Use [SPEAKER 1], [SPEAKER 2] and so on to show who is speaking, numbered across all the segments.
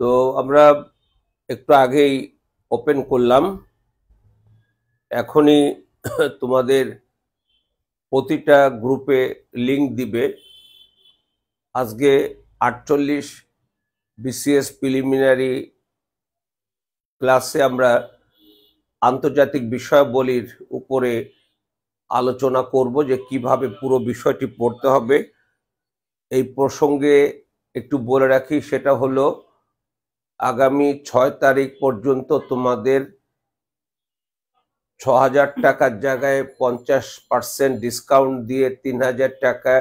[SPEAKER 1] তো আমরা একটু আগেই ওপেন করলাম, এখনই তোমাদের প্রতিটা গ্রুপে লিংক দিবে। আজকে 48 বিসিএস প্রিলিমিনারি ক্লাসে আমরা আন্তর্জাতিক বিষয়াবলীর উপরে আলোচনা করব যে কিভাবে পুরো বিষয়টি পড়তে হবে। এই প্রসঙ্গে একটু বলে রাখি, সেটা হলো আগামী 6 তারিখ পর্যন্ত তোমাদের 6000 টাকার জায়গায় 50% ডিসকাউন্ট দিয়ে 3000 টাকা,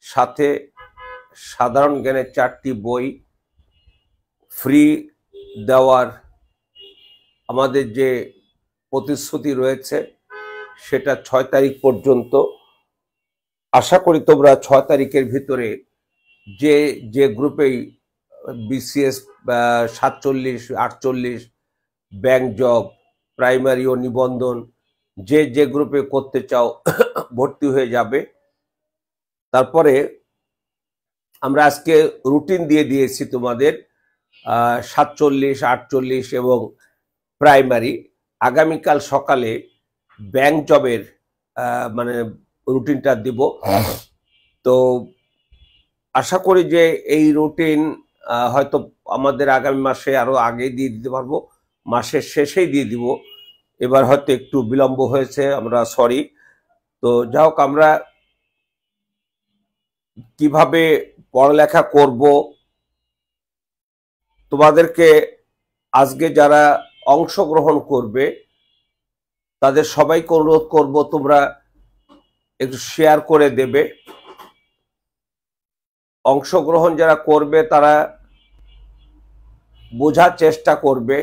[SPEAKER 1] সাথে সাধারণ জ্ঞানের 4টি বই ফ্রি দেওয়ার আমাদের যে প্রতিশ্রুতি রয়েছে সেটা 6 তারিখ পর্যন্ত। আশা করি তোমরা 6 তারিখের ভিতরে যে যে গ্রুপেই বিসিএস 47, 48, ব্যাংক জব, প্রাইমারি ও নিবন্ধন যে যে গ্রুপে করতে চাও ভর্তি হয়ে যাবে। তারপরে আমরা আজকে রুটিন দিয়ে দিয়েছি তোমাদের 47, 48 এবং প্রাইমারি। আগামীকাল সকালে ব্যাংক জবের মানে রুটিনটা দিব। তো আশা করি যে এই রুটিন হয়তো আমাদের আগামী মাসে আরো আগে দিয়ে দিতে পারবো, মাসের শেষেই দিয়ে দিব। এবার হয়তো একটু বিলম্ব হয়েছে, আমরা সরি। তো যাই হোক, আমরা কিভাবে পড়ালেখা করব তোমাদেরকে আজকে যারা অংশগ্রহণ করবে তাদের সবাইকে অনুরোধ করব তোমরা একটু শেয়ার করে দেবে। অংশগ্রহণ যারা করবে তারা বোঝার চেষ্টা করবে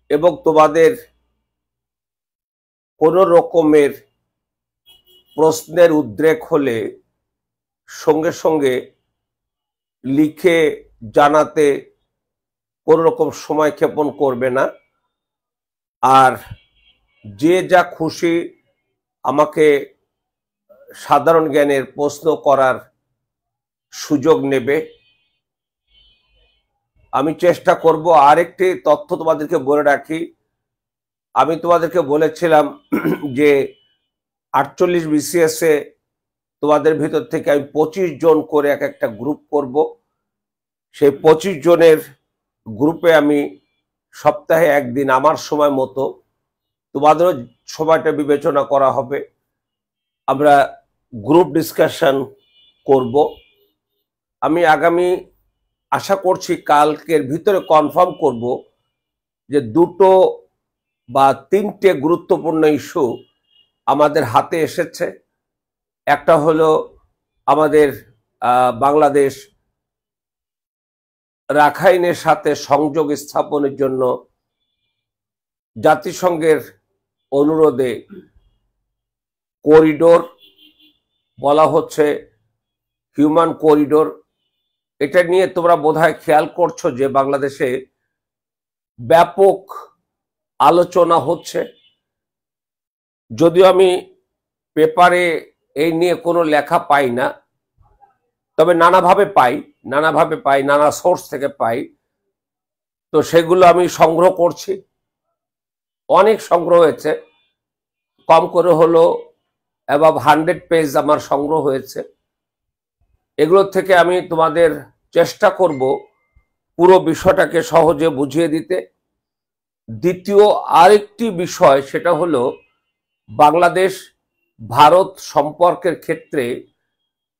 [SPEAKER 1] এবং তোমাদের কোনো রকমের প্রশ্নের উদ্রেক হলে সঙ্গে সঙ্গে লিখে জানাতে কোনো রকম সময় ক্ষেপণ করবে না। আর যে যা খুশি আমাকে সাধারণ জ্ঞানের প্রশ্ন করার সুযোগ নেবে। আমি চেষ্টা করব। আরেকটি তথ্য তোমাদেরকে বলে রাখি, আমি তোমাদেরকে বলেছিলাম যে 48 বিসিএস এ তোমাদের ভিতর থেকে আমি 25 জন করে এক একটা গ্রুপ করব। সেই 25 জনের গ্রুপে আমি সপ্তাহে একদিন আমার সময় মতো, তোমাদেরও সময়টা বিবেচনা করা হবে, আমরা গ্রুপ ডিসকাশন করব। আমি আগামী আশা করছি কালকের ভিতরে কনফার্ম করব যে 2 বা 3টে গুরুত্বপূর্ণ ইস্যু আমাদের হাতে এসেছে। একটা হলো আমাদের বাংলাদেশ রাখাইনের সাথে সংযোগ স্থাপনের জন্য জাতিসংঘের অনুরোধে করিডোর বলা হচ্ছে, হিউম্যান করিডোর। এটা নিয়ে তোমরা বোধহয় খেয়াল করছো যে বাংলাদেশে ব্যাপক আলোচনা হচ্ছে। যদিও আমি পেপারে এই নিয়ে কোনো লেখা পাই না, তবে নানাভাবে পাই, নানা সোর্স থেকে পাই। তো সেগুলো আমি সংগ্রহ করছি, অনেক সংগ্রহ হয়েছে, কম করে হলো অ্যাবাভ 100 পেজ আমার সংগ্রহ হয়েছে। এগুলোর থেকে আমি তোমাদের চেষ্টা করব পুরো বিষয়টাকে সহজে বুঝিয়ে দিতে। দ্বিতীয় আরেকটি বিষয়, সেটা হলো বাংলাদেশ ভারত সম্পর্কের ক্ষেত্রে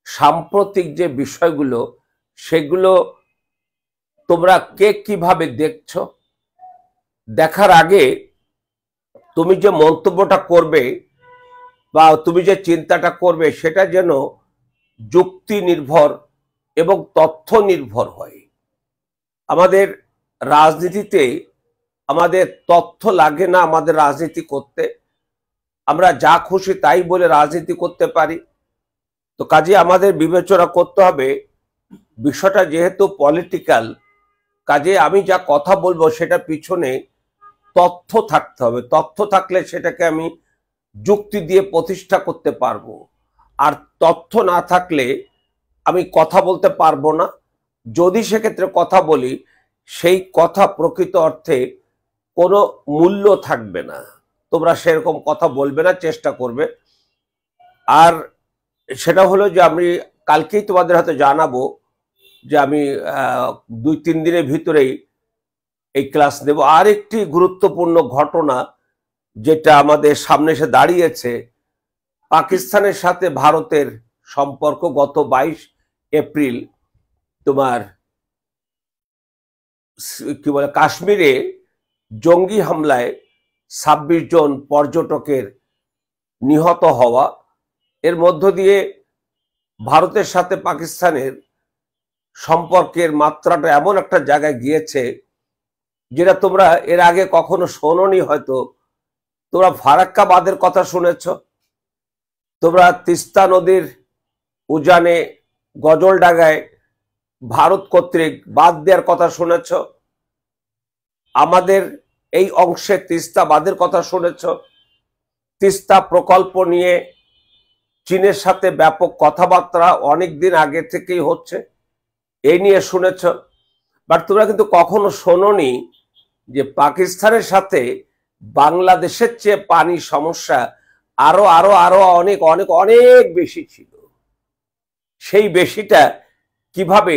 [SPEAKER 1] সাম্প্রতিক যে বিষয়গুলো সেগুলো তোমরা কে কিভাবে দেখছো। দেখার আগে তুমি যে মন্তব্যটা করবে বা তুমি যে চিন্তাটা করবে সেটা যেন যুক্তি নির্ভর এবং তথ্য নির্ভর হয়। আমাদের রাজনীতিতে আমাদের তথ্য লাগে না আমাদের রাজনীতি করতে। আমরা যা খুশি তাই বলে রাজনীতি করতে পারি। তো কাজে আমাদের বিবেচনা করতে হবে বিষয়টা যেহেতু পলিটিক্যাল, কাজে আমি যা কথা বলবো সেটা পিছনে তথ্য থাকতে হবে। তথ্য থাকলে সেটাকে আমি যুক্তি দিয়ে প্রতিষ্ঠা করতে পারবো। আর তথ্য না থাকলে আমি কথা বলতে পারবো না। যদি সেক্ষেত্রে কথা বলি, সেই কথা প্রকৃত অর্থে কোনো মূল্য থাকবে না। তোমরা সেরকম কথা বলবে না, চেষ্টা করবে। আর সেটা হলো যে আমি কালকেই তোমাদের হাতে জানাবো যে আমি 2-3 দিনের ভিতরেই এই ক্লাস দেব। আর একটি গুরুত্বপূর্ণ ঘটনা যেটা আমাদের সামনে এসে দাঁড়িয়েছে, পাকিস্তানের সাথে ভারতের সম্পর্ক। গত 22 এপ্রিল তোমার কি বলে কাশ্মীরে জঙ্গি হামলায় 26 জন পর্যটকের নিহত হওয়া, এর মধ্য দিয়ে ভারতের সাথে পাকিস্তানের সম্পর্কের মাত্রাটা এমন একটা জায়গায় গিয়েছে যেটা তোমরা এর আগে কখনো শোনোনি। হয়তো তোমরা ফারাক্কা বাঁধের কথা শুনেছ, তোমরা তিস্তা নদীর উজানে গজলডাঙ্গায় ভারত কর্তৃক বাঁধ দেওয়ার কথা শুনেছ, আমাদের এই অংশে তিস্তা বাঁধের কথা শুনেছ, তিস্তা প্রকল্প নিয়ে চীনের সাথে ব্যাপক কথাবার্তা অনেক দিন আগে থেকেই হচ্ছে, এই নিয়ে শুনেছ। বাট তোমরা কিন্তু কখনো শোনোনি যে পাকিস্তানের সাথে বাংলাদেশের চেয়ে পানি সমস্যা আরো আরো আরো অনেক অনেক অনেক বেশি ছিল। সেই বেশিটা কিভাবে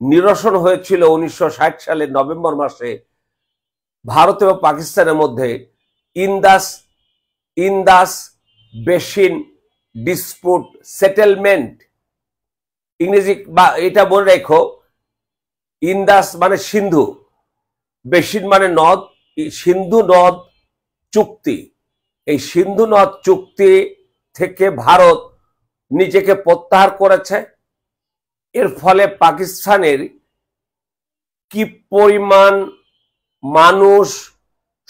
[SPEAKER 1] নিরসন হয়েছিল 1960 সালের নভেম্বর মাসে ভারত এবং পাকিস্তানের মধ্যে ইন্দাস বেসিন ডিসপুট সেটেলমেন্ট, ইংরেজি বা এটা বলে রেখো, ইন্দাস মানে সিন্ধু, বেসিন মানে নদ, সিন্ধু নদ চুক্তি। এই সিন্ধু নদ চুক্তি থেকে ভারত নিজেকে প্রত্যাহার করেছে। এর ফলে পাকিস্তানের কি পরিমাণ মানুষ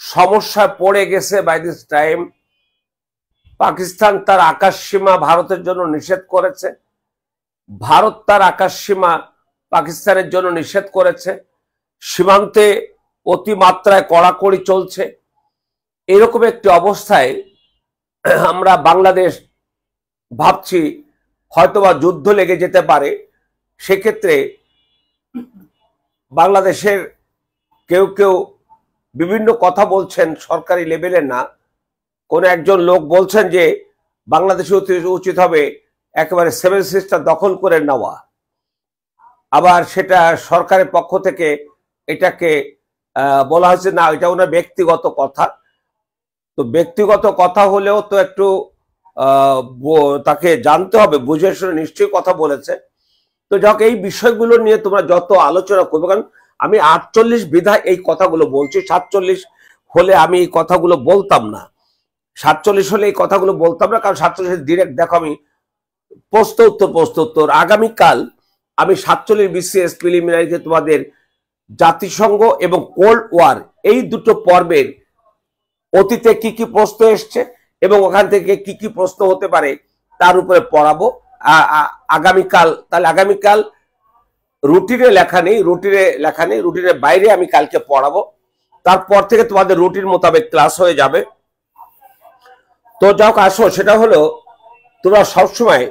[SPEAKER 1] সমস্যায় পড়ে গেছে বাই দিস টাইম। পাকিস্তান তার আকাশ সীমা ভারতের জন্য নিষেধ করেছে, ভারত তার আকাশ সীমা পাকিস্তানের জন্য নিষেধ করেছে, সীমান্তে অতিমাত্রায় কড়াকড়ি চলছে। এরকম একটি অবস্থায় আমরা বাংলাদেশ ভাবছি হয়তোবা যুদ্ধ লেগে যেতে পারে। সেক্ষেত্রে বাংলাদেশের কেউ কেউ বিভিন্ন কথা বলছেন, সরকারি লেভেলে না, কোন একজন লোক বলছেন যে বাংলাদেশে উচিত হবে একেবারে 7 সিস্টার দখল করে নেওয়া। আবার সেটা সরকারের পক্ষ থেকে এটাকে বলা হয়েছে না, এটা ওনার ব্যক্তিগত কথা। তো ব্যক্তিগত কথা হলেও তো একটু তাকে জানতে হবে, বুঝে শুনে নিশ্চয়ই কথা বলেছে। তো যাক, এই বিষয়গুলো নিয়ে তোমরা যত আলোচনা করবে, কারণ আমি 48 বিধায় এই কথাগুলো বলছি, 47 হলে আমি এই কথাগুলো বলতাম না, 47 হলে এই কথাগুলো বলতাম না, কারণ 47 ডিরেক্ট দেখো আমি প্রশ্ন উত্তর আগামীকাল আমি 47 BCS প্রিলিমিনারিতে তোমাদের জাতিসংঘ এবং কোল্ড ওয়ার এই দুটো পর্বের অতীতে কি কি প্রশ্ন এসছে এবং ওখান থেকে কি কি প্রশ্ন হতে পারে তার উপরে পড়াবো আগামীকাল। তাহলে আগামীকাল রুটিনে লেখা নেই, রুটিনের বাইরে আমি কালকে পড়াবো। তারপর থেকে তোমাদের রুটিন মোতাবেক ক্লাস হয়ে যাবে। তো যাও আসো, সেটা হলো তোমরা সবসময়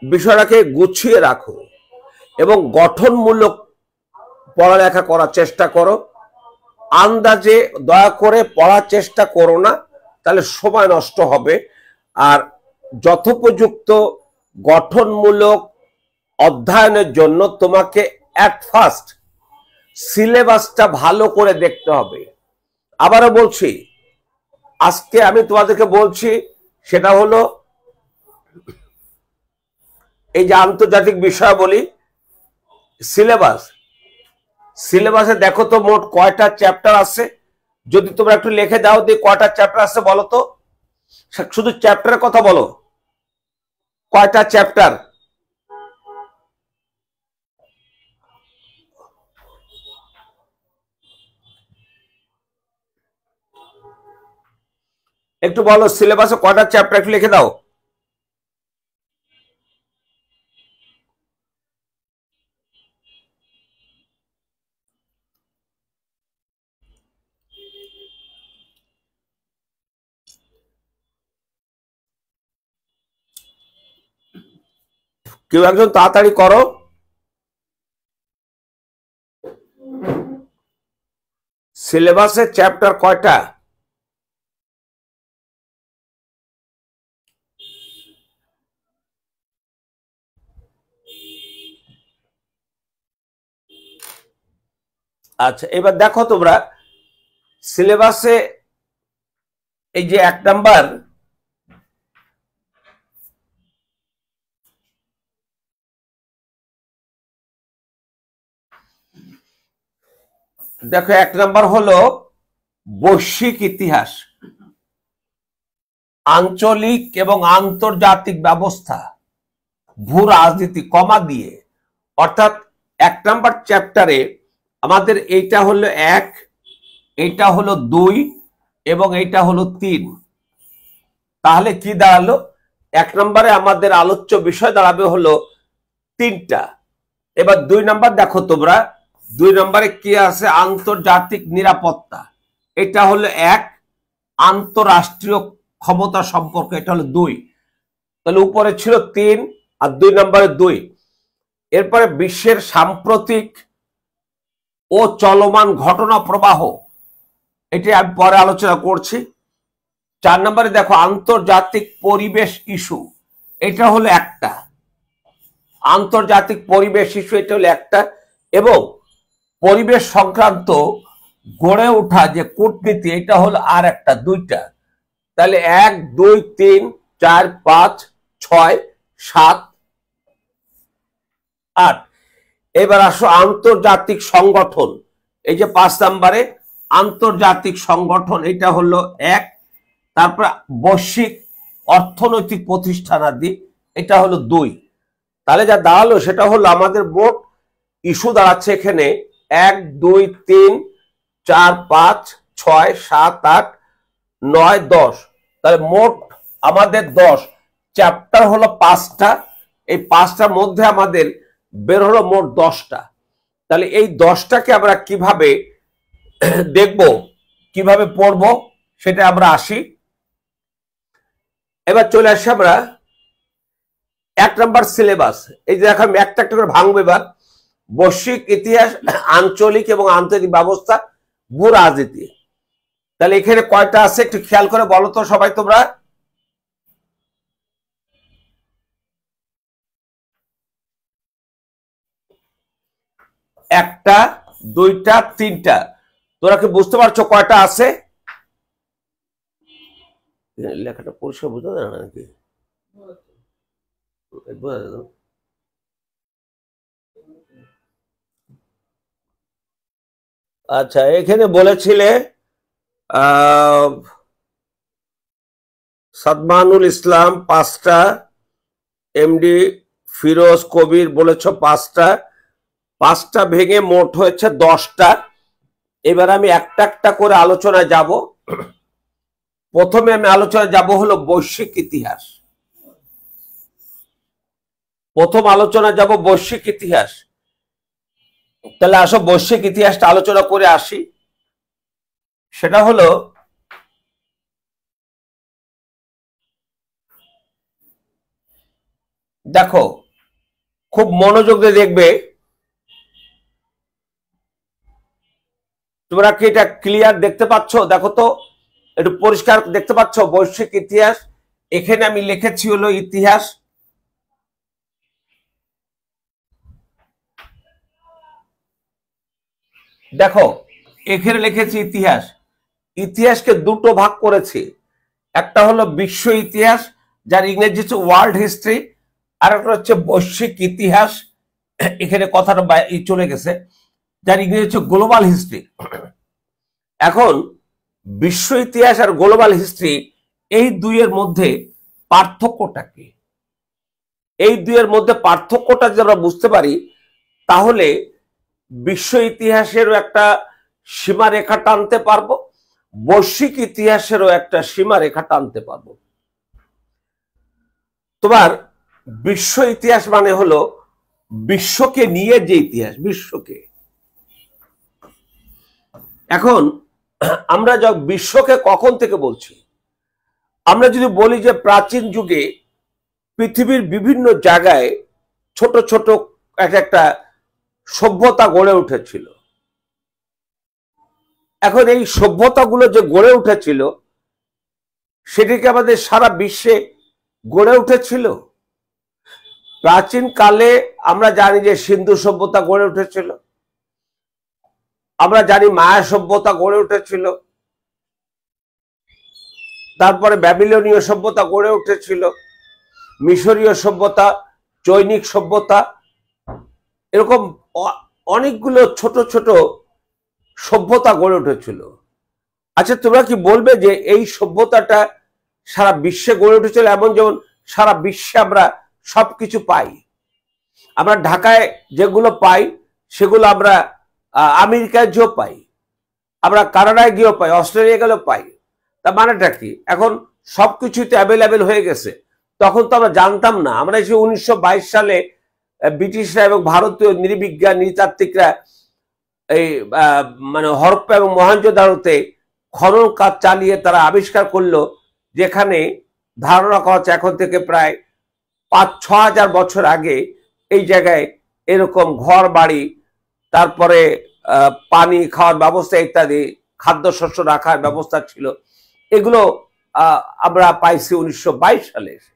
[SPEAKER 1] বিষয়টাকে গুছিয়ে রাখো এবং গঠনমূলক পড়ালেখা করার চেষ্টা করো। আন্দাজে দয়া করে পড়ার চেষ্টা করো না, তাহলে সময় নষ্ট হবে। আর যথোপযুক্ত গঠনমূলক অধ্যয়নের জন্য তোমাকে অ্যাট ফার্স্ট সিলেবাসটা ভালো করে দেখতে হবে। আবারও বলছি, আজকে আমি তোমাদেরকে বলছি সেটা হলো এই যে আন্তর্জাতিক বিষয়াবলী সিলেবাসে দেখো তো মোট কয়টা চ্যাপ্টার আছে। যদি তোমরা একটু লিখে দাও যে কয়টা চ্যাপ্টার আছে বলো তো, শুধু চ্যাপ্টারের কথা বলো, কয়টা চ্যাপ্টার? একটু বলো সিলেবাসে কয়টা চ্যাপ্টার, একটু লিখে দাও। কেউ একজন তাড়াতাড়ি করো। সিলেবাসের চ্যাপ্টার কয়টা? আচ্ছা, এবার দেখো তোমরা সিলেবাসে এই যে 1 নাম্বার, দেখো 1 নাম্বার হলো বৈশ্বিক ইতিহাস, আঞ্চলিক এবং আন্তর্জাতিক ব্যবস্থা, ভূ রাজনীতি, কমা দিয়ে। অর্থাৎ 1 নাম্বার চ্যাপ্টারে আমাদের এইটা হলো 1, এইটা হলো 2 এবং এইটা হলো 3। তাহলে কি দাঁড়ালো? 1 নম্বরে আমাদের আলোচ্য বিষয় দাঁড়াবে হলো 3টা। এবার 2 নাম্বার দেখো তোমরা, 2 নম্বরে কি আছে? আন্তর্জাতিক নিরাপত্তা, এটা হলো 1। আন্তরাষ্ট্রীয় ক্ষমতা সম্পর্ক, এটা হলো 2। তাহলে উপরে ছিল 3 আর 2 নম্বরে 2। এরপরে বিশ্বের সাম্প্রতিক ও চলমান ঘটনা প্রবাহ, এটি আমি পরে আলোচনা করছি। 4 নম্বরে দেখো আন্তর্জাতিক পরিবেশ ইস্যু, এটা হলো একটা। আন্তর্জাতিক পরিবেশ ইস্যু, এটা হলো একটা। এবং পরিবেশ সংক্রান্ত গড়ে ওঠা যে কূটনীতি, এটা হলো আর একটা, 2টা। তাহলে 1, 2, 3, 4, 5, 6, 7, 8। এবার আসো আন্তর্জাতিক সংগঠন, এই যে 5 নম্বরে আন্তর্জাতিক সংগঠন, এটা হলো 1। তারপর বৈশ্বিক অর্থনৈতিক প্রতিষ্ঠানাদি, এটা হলো 2। তাহলে যা দাঁড়ালো সেটা হলো আমাদের মোট ইস্যু দাঁড়াচ্ছে এখানে 1, 2, 3, 4, 5, 6, 7, 8, 9, 10। তাহলে মোট আমাদের 10। চ্যাপ্টার হলো 5টা, এই 5টার মধ্যে আমাদের বের হলো মোট 10টা। তাহলে এই 10টাকে আমরা কিভাবে দেখব, কিভাবে পড়ব, সেটা আমরা আসি। এবার চলে আসি আমরা 1 নাম্বার সিলেবাস। এই যে দেখো আমি একটা একটা করে ভাঙবো এবার। বৈশ্বিক ইতিহাস, আঞ্চলিক এবং আন্তর্জাতিক ব্যবস্থা, ভূ রাজনীতি। তাহলে এখানে কয়টা আছে একটু খেয়াল করে বলো তো সবাই তোমরা। একটা, 2টা, 3টা। তোমরা কি বুঝতে পারছো কয়টা আছে? লেখাটা পরিষ্কার বুঝতে যায় না নাকি? আচ্ছা, এখানে বলেছিলে সাদমানুল ইসলাম 5টা, এমডি ফিরোজ কবির বলেছ 5টা। 5টা ভেঙে মোট হয়েছে 10টা। এবার আমি একটা একটা করে আলোচনায় যাব। প্রথমে আমি আলোচনায় যাব হলো বৈশ্বিক ইতিহাস। প্রথম আলোচনা যাব বৈশ্বিক ইতিহাস। তাহলে আসো বৈশ্বিক ইতিহাসটা আলোচনা করে আসি। সেটা হলো দেখো, খুব মনোযোগ দিয়ে দেখবে। তোমরা কি এটা ক্লিয়ার দেখতে পাচ্ছ? দেখো তো একটু পরিষ্কার দেখতে পাচ্ছ বৈশ্বিক ইতিহাস। এখানে আমি লিখেছি হলো ইতিহাস। দেখো এখানে লিখেছি ইতিহাস। ইতিহাসকে দুটো ভাগ করেছি, একটা হলো বিশ্ব ইতিহাস, যার ইংরেজি হচ্ছে ওয়ার্ল্ড হিস্ট্রি, আর একটা হচ্ছে বৈশ্বিক ইতিহাস, এখানে কথাটা চলে গেছে, যার ইংরেজি হচ্ছে গ্লোবাল হিস্ট্রি। এখন বিশ্ব ইতিহাস আর গ্লোবাল হিস্ট্রি, এই দুইয়ের মধ্যে পার্থক্যটা কি? এই দুইয়ের মধ্যে পার্থক্যটা যদি আমরা বুঝতে পারি, তাহলে বিশ্ব ইতিহাসেরও একটা সীমারেখা টানতে পারবো, বৈশ্বিক ইতিহাসেরও একটা সীমারেখা টানতে পারবো। তোমার বিশ্ব ইতিহাস মানে হলো বিশ্বকে নিয়ে যে ইতিহাস, বিশ্বকে। এখন আমরা বিশ্বকে কখন থেকে বলছি? আমরা যদি বলি যে প্রাচীন যুগে পৃথিবীর বিভিন্ন জায়গায় ছোট ছোট একটা সভ্যতা গড়ে উঠেছিল। এখন এই সভ্যতাগুলো যে গড়ে উঠেছিল সেটিকে আমাদের সারা বিশ্বে গড়ে উঠেছিল। প্রাচীন কালে আমরা জানি যে সিন্ধু সভ্যতা গড়ে উঠেছিল, আমরা জানি মায়া সভ্যতা গড়ে উঠেছিল, তারপরে ব্যাবিলনীয় সভ্যতা গড়ে উঠেছিল, মিশরীয় সভ্যতা, চৈনিক সভ্যতা, এরকম অনেকগুলো ছোট ছোট সভ্যতা গড়ে উঠেছিল। আচ্ছা, তোমরা কি বলবে যে এই সভ্যতাটা সারা বিশ্বে গড়ে উঠেছিল? এমন যেমন সারা বিশ্বে আমরা সবকিছু পাই, আমরা ঢাকায় যেগুলো পাই সেগুলো আমরা আমেরিকায় গিয়েও পাই, আমরা কানাডায় গিয়েও পাই, অস্ট্রেলিয়া গেলেও পাই। তা মানেটা কি? এখন সবকিছুই তো অ্যাভেলেবেল হয়ে গেছে। তখন তো আমরা জানতাম না। আমরা এসে 1922 সালে ব্রিটিশরা এবং ভারতীয় নৃবিজ্ঞান নৃতাত্ত্বিকরা এই মানে হরপ্পা এবং মহেঞ্জোদারোতে খনন কাজ চালিয়ে তারা আবিষ্কার করলো, যেখানে ধারণা করা হচ্ছে এখন থেকে প্রায় 5-6 হাজার বছর আগে এই জায়গায় এরকম ঘর বাড়ি, তারপরে পানি খাওয়ার ব্যবস্থা ইত্যাদি, খাদ্যশস্য রাখার ব্যবস্থা ছিল। এগুলো আমরা পাইছি 1922 সালে এসে।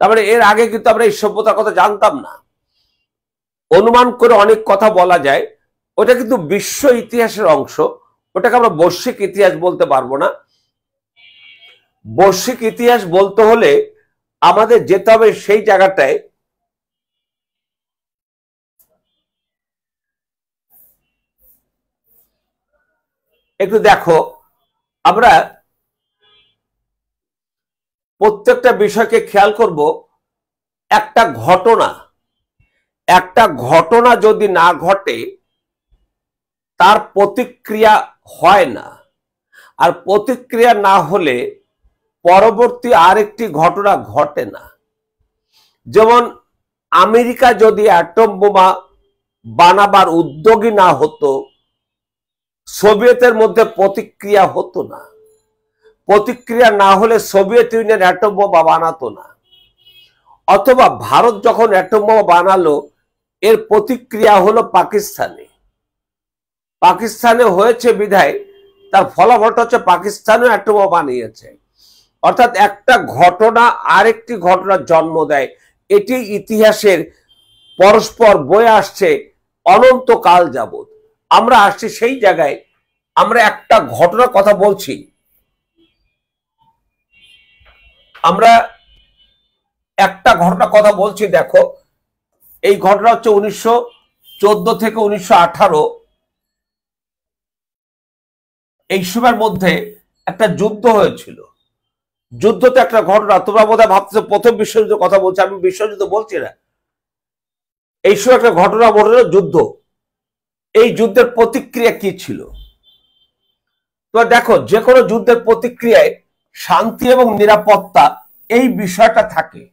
[SPEAKER 1] তারপরে এর আগে কিন্তু আমরা এই সভ্যতার কথা জানতাম না। অনুমান করে অনেক কথা বলা যায়, ওটা কিন্তু বিশ্ব ইতিহাসের অংশ। ওটাকে আমরা বৈশ্বিক ইতিহাস বলতে পারবো না। বৈশ্বিক ইতিহাস বলতে হলে আমাদের যেতে হবে সেই জায়গাটায় একটু দেখো। আমরা প্রত্যেকটা বিষয়কে খেয়াল করব। একটা ঘটনা যদি না ঘটে তার প্রতিক্রিয়া হয় না, আর প্রতিক্রিয়া না হলে পরবর্তী আরেকটি ঘটনা ঘটে না। যেমন আমেরিকা যদি অ্যাটম বোমা বানাবার উদ্যোগী না হতো, সোভিয়েতের মধ্যে প্রতিক্রিয়া হতো না। প্রতিক্রিয়া না হলে সোভিয়েত ইউনিয়ন অ্যাটম বোমা বানাতো না। অথবা ভারত যখন অ্যাটম বোমা বানালো, এর প্রতিক্রিয়া হলো পাকিস্তানে হয়েছে বিধায় তার ফলাফলটা হচ্ছে পাকিস্তানও অ্যাটম বোমা বানিয়েছে। অর্থাৎ একটা ঘটনা আরেকটি ঘটনার জন্ম দেয়। এটি ইতিহাসের পরস্পর বয়ে আসছে অনন্তকাল যাবৎ। আমরা আসছি সেই জায়গায়, আমরা একটা ঘটনার কথা বলছি। আমরা একটা ঘটনার কথা বলছি, দেখো। এই ঘটনা হচ্ছে 1914 থেকে 1918, এই সময়ের মধ্যে একটা যুদ্ধ হয়েছিল। যুদ্ধতে একটা ঘটনা, তোমরা বোধহয় ভাবছো প্রথম বিশ্বযুদ্ধের কথা বলছি। আমি বিশ্বযুদ্ধ বলছি না। এই সময় একটা ঘটনা ঘটল, যুদ্ধ। এই যুদ্ধের প্রতিক্রিয়া কি ছিল? তো দেখো, যে কোনো যুদ্ধের প্রতিক্রিয়ায় শান্তি এবং নিরাপত্তা এই বিষয়টা থাকে।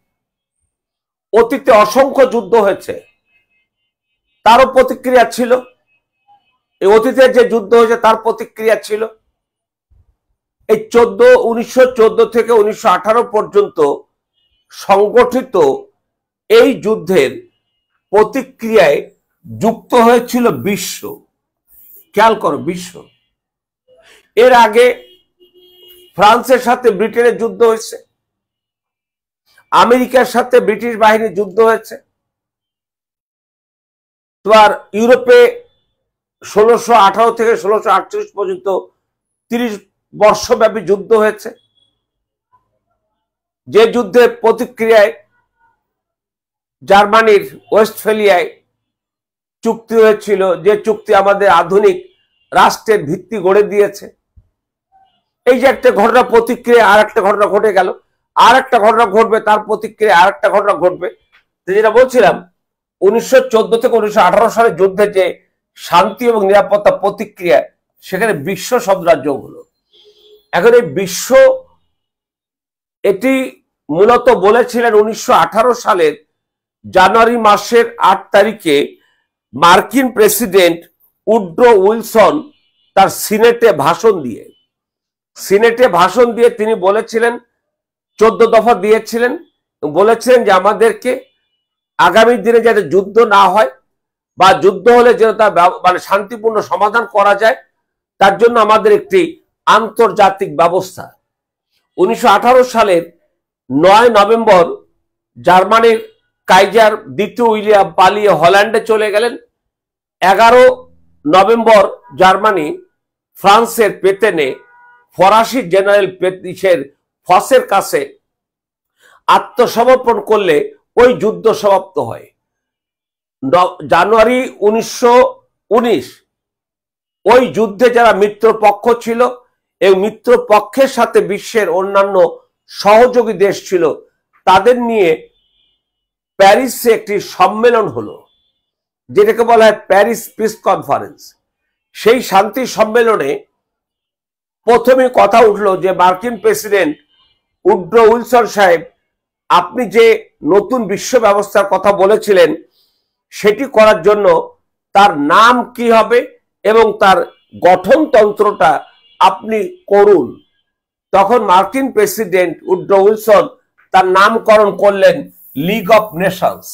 [SPEAKER 1] অতীতে অসংখ্য যুদ্ধ হয়েছে, তারও প্রতিক্রিয়া ছিল। এই অতীতে যে যুদ্ধ হয়েছে তার প্রতিক্রিয়া ছিল। এই 1914 থেকে 1918 পর্যন্ত সংগঠিত এই যুদ্ধের প্রতিক্রিয়ায় যুক্ত হয়েছিল বিশ্ব। খেয়াল করো, বিশ্ব। এর আগে ফ্রান্সের সাথে ব্রিটেনের যুদ্ধ হয়েছে, আমেরিকার সাথে ব্রিটিশ বাহিনীর যুদ্ধ হয়েছে। তোমার ইউরোপে 1618 থেকে 1648 পর্যন্ত 30 বর্ষব্যাপী যুদ্ধ হয়েছে। যে যুদ্ধের প্রতিক্রিয়ায় জার্মানির ওয়েস্টফেলিয়ায় চুক্তি হয়েছিল, যে চুক্তি আমাদের আধুনিক রাষ্ট্রের ভিত্তি গড়ে দিয়েছে। এই যে একটা ঘটনা প্রতিক্রিয়া আর একটা ঘটনা ঘটে গেল, আর একটা ঘটনা ঘটবে, তার প্রতিক্রিয়া আর একটা ঘটনা ঘটবে। যেটা বলছিলাম, 1914 থেকে 1918 সালের যুদ্ধে যে শান্তি এবং নিরাপত্তা প্রতিক্রিয়া, সেখানে বিশ্ব শব্দটা যোগ হলো। এখন এই বিশ্ব, এটি মূলত বলেছিলেন 1918 সালের জানুয়ারি মাসের 8 তারিখে মার্কিন প্রেসিডেন্ট উড্রো উইলসন তার সিনেটে ভাষণ দিয়ে তিনি বলেছিলেন, 14 দফা দিয়েছিলেন, বলেছিলেন যে আমাদেরকে আগামী দিনে যাতে যুদ্ধ না হয় বা যুদ্ধ হলে যেন তা মানে শান্তিপূর্ণ সমাধান করা যায়, তার জন্য আমাদের একটি আন্তর্জাতিক ব্যবস্থা। 1918 সালের 9 নভেম্বর জার্মানির কাইজার দ্বিতীয় উইলিয়াম পালিয়ে হল্যান্ডে চলে গেলেন। 11 নভেম্বর জার্মানি ফ্রান্সের পেতেনে ফরাসি জেনারেল পেত্রিশের ফসের কাছে আত্মসমর্পণ করলে ওই যুদ্ধ সমাপ্ত হয়। জানুয়ারি 1919 ওই যুদ্ধে যারা মিত্রপক্ষ ছিল এই মিত্রপক্ষের সাথে বিশ্বের অন্যান্য সহযোগী দেশ ছিল, তাদের নিয়ে প্যারিসে একটি সম্মেলন হলো, যেটাকে বলা হয় প্যারিস পিস কনফারেন্স। সেই শান্তি সম্মেলনে প্রথমে কথা উঠলো যে মার্কিন প্রেসিডেন্ট উড্রো উইলসন সাহেব, আপনি যে নতুন বিশ্ব ব্যবস্থার কথা বলেছিলেন সেটি করার জন্য তার নাম কি হবে এবং তার গঠনতন্ত্রটা আপনি করুন। তখন মার্কিন প্রেসিডেন্ট উড্রো উইলসন তার নামকরণ করলেন লিগ অফ নেশনস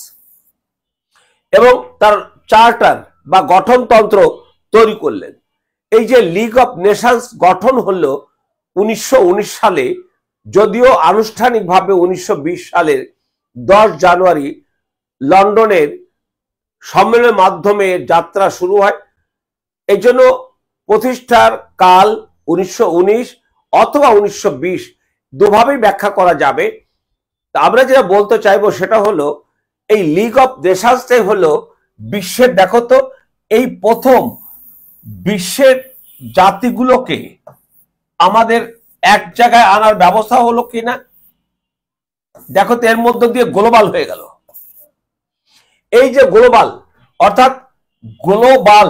[SPEAKER 1] এবং তার চার্টার বা গঠনতন্ত্র তৈরি করলেন। এই যে লিগ অফ নেশনস গঠন হলো 1919 সালে, যদিও আনুষ্ঠানিকভাবে 1920 সালের 10 জানুয়ারি লন্ডনের সম্মেলনের মাধ্যমে যাত্রা শুরু হয়। এই জন্য প্রতিষ্ঠার কাল 1919 অথবা 1920 দুভাবেই ব্যাখ্যা করা যাবে। আমরা যেটা বলতে চাইবো সেটা হলো এই লিগ অফ নেশনসটাই হলো বিশ্বের, দেখো তো, এই প্রথম বিশ্বের জাতিগুলোকে আমাদের এক জায়গায় আনার ব্যবস্থা হলো কিনা। দেখো তো, এর মধ্য দিয়ে গ্লোবাল হয়ে গেল। এই যে গ্লোবাল, অর্থাৎ গ্লোবাল,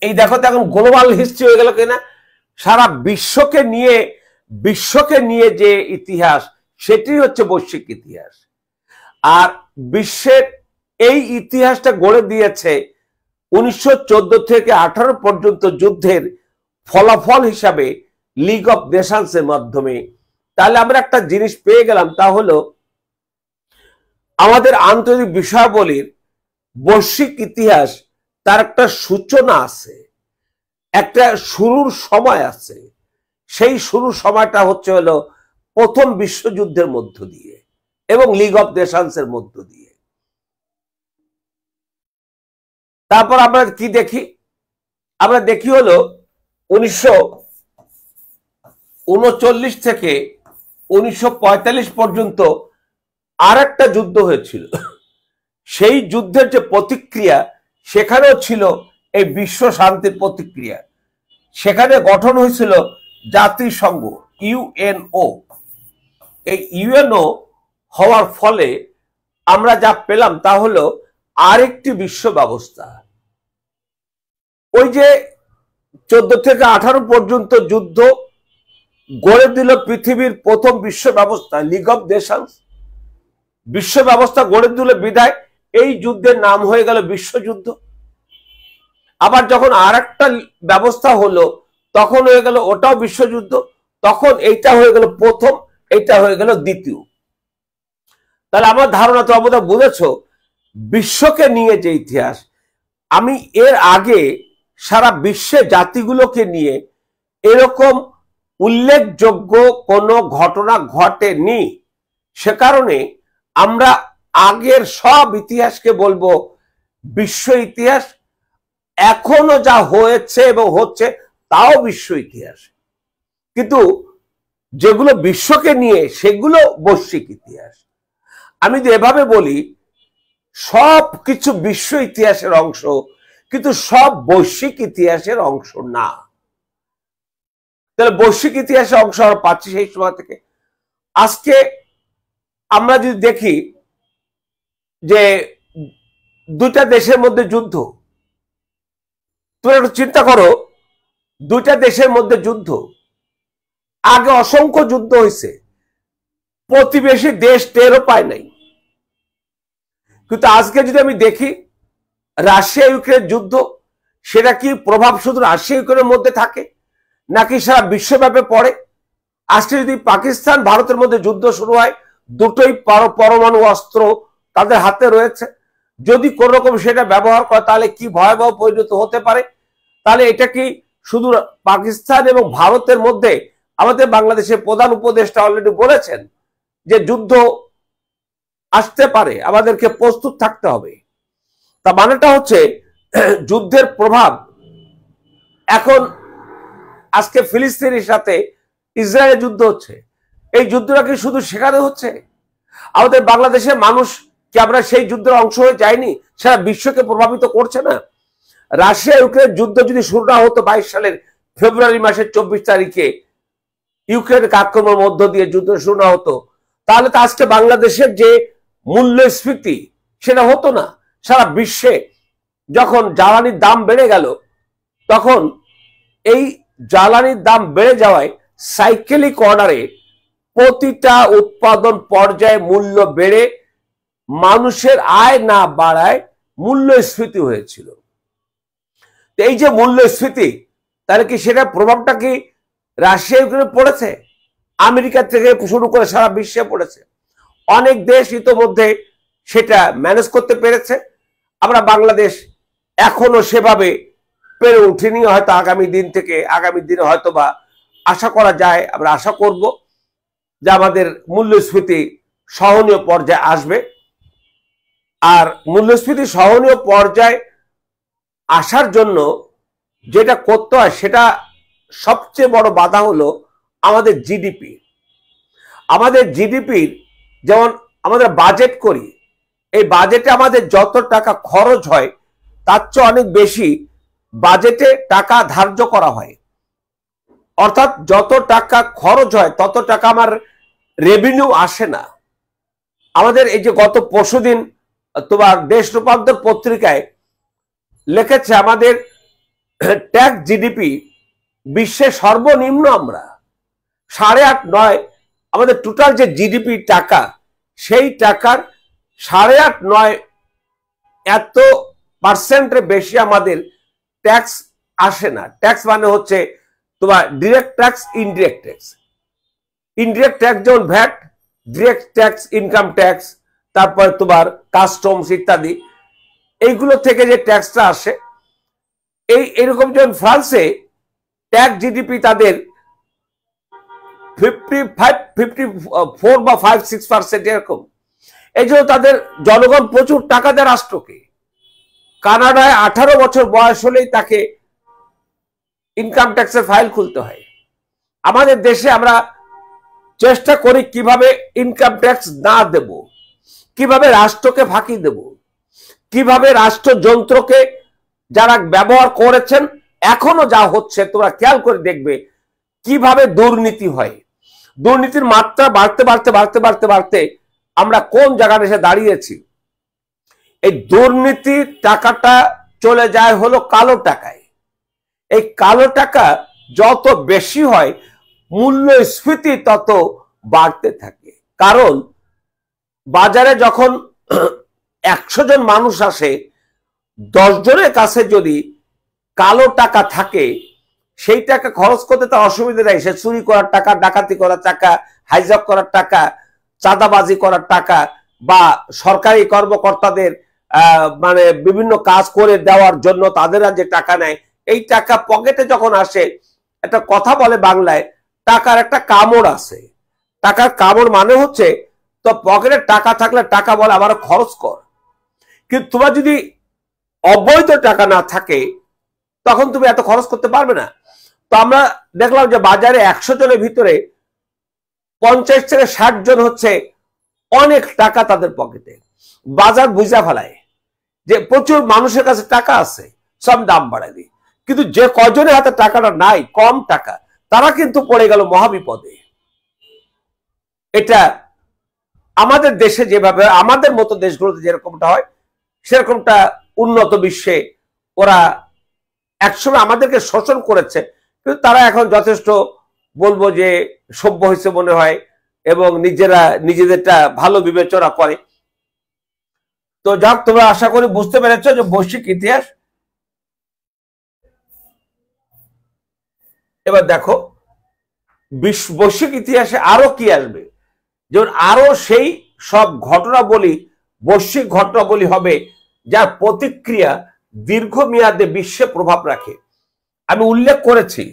[SPEAKER 1] এই দেখো তো এখন গ্লোবাল হিস্ট্রি হয়ে গেল কিনা। সারা বিশ্বকে নিয়ে যে ইতিহাস, সেটি হচ্ছে বৈশ্বিক ইতিহাস। আর বিশ্বের এই ইতিহাসটা গড়ে দিয়েছে 1914 থেকে 18 পর্যন্ত যুদ্ধের ফলাফল হিসাবে লিগ অফ নেশনস এর মাধ্যমে। তাহলে আমরা একটা জিনিস পেয়ে গেলাম, তা হলো আমাদের আন্তর্জাতিক বিষয়াবলীর বৈশ্বিক ইতিহাস, তার একটা সূচনা আছে, একটা শুরুর সময় আছে। সেই শুরুর সময়টা হচ্ছে হলো প্রথম বিশ্বযুদ্ধের মধ্য দিয়ে এবং লিগ অফ নেশনস এর মধ্য দিয়ে। তারপর আমরা কি দেখি? আমরা দেখি হলো 1939 থেকে 1945 পর্যন্ত আর একটা যুদ্ধ হয়েছিল। সেই যুদ্ধের যে প্রতিক্রিয়া, সেখানেও ছিল এই বিশ্ব শান্তির প্রতিক্রিয়া। সেখানে গঠন হয়েছিল জাতিসংঘ, ইউএনও। এই ইউএনও হওয়ার ফলে আমরা যা পেলাম তা হলো আরেকটি বিশ্ব ব্যবস্থা। ওই যে 14 থেকে 18 পর্যন্ত যুদ্ধ গড়ে দিল পৃথিবীর প্রথম বিশ্ব ব্যবস্থা লিগ অফ নেশনস। বিশ্ব ব্যবস্থা গড়ে দিল বিধায় এই যুদ্ধের নাম হয়ে গেল বিশ্বযুদ্ধ। আবার যখন আর একটা ব্যবস্থা হলো তখন হয়ে গেল ওটাও বিশ্বযুদ্ধ। তখন এইটা হয়ে গেল প্রথম, এইটা হয়ে গেল দ্বিতীয়। তাহলে আমার ধারণা তো আমরা বুঝেছ বিশ্বকে নিয়ে যে ইতিহাস। আমি এর আগে সারা বিশ্বের জাতিগুলোকে নিয়ে এরকম উল্লেখযোগ্য কোনো ঘটনা ঘটেনি। সে কারণে আমরা আগের সব ইতিহাসকে বলবো বিশ্ব ইতিহাস। এখনো যা হয়েছে এবং হচ্ছে তাও বিশ্ব ইতিহাস, কিন্তু যেগুলো বিশ্বকে নিয়ে সেগুলো বৈশ্বিক ইতিহাস। আমি যদি এভাবে বলি, সব কিছু বিশ্ব ইতিহাসের অংশ, কিন্তু সব বৈশ্বিক ইতিহাসের অংশ না। তাহলে বৈশ্বিক ইতিহাসের অংশ আমরা পাচ্ছি সেই সময় থেকে। আজকে আমরা যদি দেখি যে দুইটা দেশের মধ্যে যুদ্ধ, তুমি একটু চিন্তা করো, দুইটা দেশের মধ্যে যুদ্ধ, আগে অসংখ্য যুদ্ধ হয়েছে, প্রতিবেশী দেশ টেরও পায় নাই। কিন্তু আজকে যদি আমি দেখি রাশিয়া ইউক্রেন যুদ্ধ, সেটা কি প্রভাব শুধু রাশিয়া ইউক্রেনের মধ্যে থাকে নাকি সারা বিশ্বব্যাপী পড়ে? আজকে যদি পাকিস্তান ভারতের মধ্যে যুদ্ধ শুরু হয়, দুটোই পরমাণু অস্ত্র তাদের হাতে রয়েছে। যদি কোন রকম সেটা ব্যবহার করে তাহলে কি ভয়াবহ পরিণত হতে পারে। তাহলে এটা কি শুধু পাকিস্তান এবং ভারতের মধ্যে? আমাদের বাংলাদেশের প্রধান উপদেষ্টা অলরেডি বলেছেন যে যুদ্ধ আসতে পারে, আমাদেরকে প্রস্তুত থাকতে হবে। তা মানেটা হচ্ছে যুদ্ধের প্রভাব এখন আজকে ফিলিস্তিনের সাথে ইসরায়েলের যুদ্ধ হচ্ছে। এই যুদ্ধটা কি শুধু সেখানে হচ্ছে? আমাদের বাংলাদেশের মানুষ কি আমরা সেই যুদ্ধের অংশ হয়ে যায়নি? সারা বিশ্বকে প্রভাবিত করছে না? রাশিয়া ইউক্রেন যুদ্ধ যদি শুরু না হতো 22 সালের ফেব্রুয়ারি মাসের 24 তারিখে ইউক্রেনকে আক্রমণের মধ্য দিয়ে যুদ্ধ শুরু না হতো, তাহলে তো আজকে বাংলাদেশের যে মূল্যস্ফীতি সেটা হতো না। সারা বিশ্বে যখন জ্বালানির দাম বেড়ে গেল, তখন এই জ্বালানির দাম বেড়ে যাওয়ায় সাইকেলিক অর্ডারে প্রতিটা উৎপাদন পর্যায়ে মূল্য বেড়ে মানুষের আয় না বাড়ায় মূল্যস্ফীতি হয়েছিল। এই যে মূল্যস্ফীতি, তাহলে কি সেটা প্রভাবটা কি রাশিয়া ইউক্রেনে পড়েছে? আমেরিকা থেকে শুরু করে সারা বিশ্বে পড়েছে। অনেক দেশ ইতোমধ্যে সেটা ম্যানেজ করতে পেরেছে। আমরা বাংলাদেশ এখনো সেভাবে পেরে উঠিনি। হয়তো আগামী দিনে হয়তো বা আশা করা যায়, আমরা আশা করব যে আমাদের মূল্যস্ফীতি সহনীয় পর্যায়ে আসবে। আর মূল্যস্ফীতি সহনীয় পর্যায়ে আসার জন্য যেটা করতে হয়, সেটা সবচেয়ে বড় বাধা হলো আমাদের জিডিপি। আমাদের জিডিপির যেমন আমাদের বাজেট করি, এই বাজেটে আমাদের যত টাকা খরচ হয় তার চেয়ে অনেক বেশি বাজেটে টাকা ধার্য করা হয়। অর্থাৎ যত টাকা খরচ হয় তত টাকা আমার রেভিনিউ আসে না। আমাদের এই যে গত পরশুদিন তোমার দেশ রূপান্তর পত্রিকায় লিখেছে আমাদের ট্যাক্স জিডিপি বিশ্বে সর্বনিম্ন। আমরা 8.5-9 আমাদের টোটাল যে জিডিপি টাকা, সেই টাকার 8.5-9 এত পার্সেন্টের বেশি আমাদের ট্যাক্স আসে না। ট্যাক্স মানে হচ্ছে তোমার direct tax, indirect tax. Indirect tax যেমন VAT, direct tax income tax, তারপরে তোমার কাস্টমস ইত্যাদি, এইগুলো থেকে যে ট্যাক্সটা আসে, এইরকম যেমন ফ্রান্সে ট্যাক্স জিডিপি তাদের 54 বা 5-6% এরকম। এই জন্য তাদের জনগণ প্রচুর টাকা দেয় রাষ্ট্রকে। কানাডায় 18 বছর বয়স হলেই তাকে ইনকাম ট্যাক্সের ফাইল খুলতে হয়। আমাদের দেশে আমরা চেষ্টা করি কিভাবে ইনকাম ট্যাক্স না দেব, কিভাবে রাষ্ট্রকে ফাঁকি দেব, কিভাবে রাষ্ট্রযন্ত্রকে যারা ব্যবহার করেছেন, এখনো যা হচ্ছে তোমরা খেয়াল করে দেখবে কিভাবে দুর্নীতি হয়। দুর্নীতির মাত্রা বাড়তে বাড়তে বাড়তে বাড়তে বাড়তে আমরা কোন জায়গায় এসে দাঁড়িয়েছি। এই দুর্নীতির টাকাটা চলে যায় হলো কালো টাকায়। এই কালো টাকা যত বেশি হয় মূল্যস্ফীতি তত বাড়তে থাকে। কারণ বাজারে যখন 100 জন মানুষ আসে, 10 জনের কাছে যদি কালো টাকা থাকে, সেই টাকা খরচ করতে তার অসুবিধা নেই। সে চুরি করার টাকা, ডাকাতি করার টাকা, হাইজ্যাক করার টাকা, চাঁদাবাজি করার টাকা, বা সরকারি কর্মকর্তাদের মানে বিভিন্ন কাজ করে দেওয়ার জন্য তাদের যে টাকা নেয়, এই টাকা পকেটে যখন আসে, একটা কথা বলে বাংলায়, টাকার একটা কামড় আছে। টাকার কামড় মানে হচ্ছে তো পকেটে টাকা থাকলে টাকা বলে আবার খরচ কর। কিন্তু তোমার যদি অবৈধ টাকা না থাকে তখন তুমি এত খরচ করতে পারবে না। তো আমরা দেখলাম যে বাজারে 100 জনের ভিতরে 50 থেকে 60 জন হচ্ছে অনেক টাকা তাদের পকেটে। বাজার বুঝা ফেলায় যে প্রচুর মানুষের কাছে টাকা আছে, সব দাম বাড়ায় দিই। কিন্তু যে কজনের হাতে টাকাটা নাই, কম টাকা, তারা কিন্তু পড়ে গেল মহাবিপদে। এটা আমাদের দেশে যেভাবে, আমাদের মতো দেশগুলোতে যেরকমটা হয়, সেরকমটা উন্নত বিশ্বে ওরা একসময় আমাদেরকে শোষণ করেছে, কিন্তু তারা এখন যথেষ্ট বলবো যে সভ্য হয়েছে মনে হয়, এবং নিজেদেরটা ভালো বিবেচনা করে। তো যাক, তোমরা আশা করি বুঝতে পেরেছ যে বৈশ্বিক ইতিহাস। এবার দেখো বৈশ্বিক ইতিহাসে আরো কি আসবে। যেমন আরো সেই সব ঘটনাবলী, বৈশ্বিক ঘটনাবলী হবে যার প্রতিক্রিয়া দীর্ঘমেয়াদে বিশ্বে প্রভাব রাখে। আমি উল্লেখ করেছি,